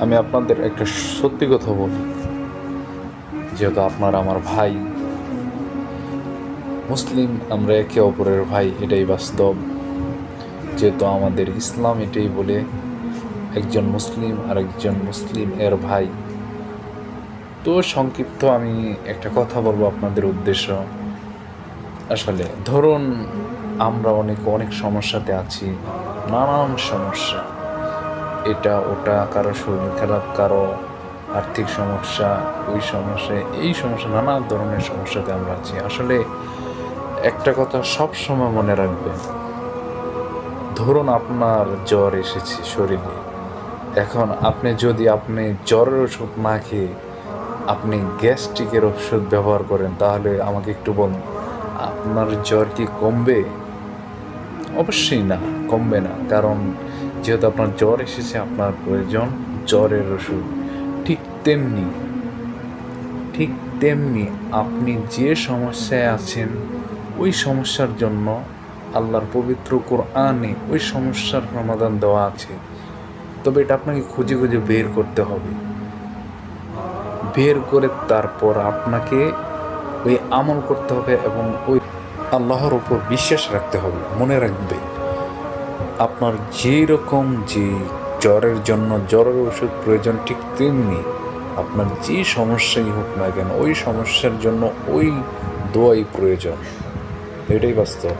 আমি আপনাদের একটা সত্যি কথা বলি, যেহেতু আপনারা আমার ভাই, মুসলিম আমরা একে অপরের ভাই, এটাই বাস্তব। যেহেতু আমাদের ইসলাম এটাই বলে একজন মুসলিম আর একজন মুসলিম এর ভাই। তো সংক্ষিপ্ত আমি একটা কথা বলবো আপনাদের উদ্দেশ্য। আসলে ধরুন আমরা অনেক সমস্যাতে আছি, নানান সমস্যা, এটা ওটা, কারো শরীর খারাপ, কারো আর্থিক সমস্যা, ওই সমস্যা, এই সমস্যা, নানা ধরনের সমস্যাতে আমরা আছি। আসলে একটা কথা সব সময় মনে রাখবেন, ধরুন আপনার জ্বর এসেছে শরীরে, এখন আপনি জ্বরের ওষুধ না খেয়ে আপনি গ্যাস্ট্রিকের ওষুধ ব্যবহার করেন, তাহলে আমাকে একটু বলুন, আপনার জ্বর কি কমবে? অবশ্যই না, কমবে না। কারণ যেহেতু আপনার জ্বর এসেছে, আপনার প্রয়োজন জ্বরের ওষুধ। ঠিক তেমনি আপনি যে সমস্যায় আছেন, ওই সমস্যার জন্য আল্লাহর পবিত্র কোরআনে ওই সমস্যার সমাধান দেওয়া আছে। তবে এটা আপনাকে খুঁজে বের করতে হবে। বের করে তারপর আপনাকে ওই আমল করতে হবে এবং ওই আল্লাহর উপর বিশ্বাস রাখতে হবে। মনে রাখবে, আপনার যে জ্বরের জন্য জ্বরের ওষুধ প্রয়োজন, ঠিক তেমনি আপনার যে সমস্যাই হোক না কেন, ওই সমস্যার জন্য ওই দোয়াই প্রয়োজন। এটাই বাস্তব।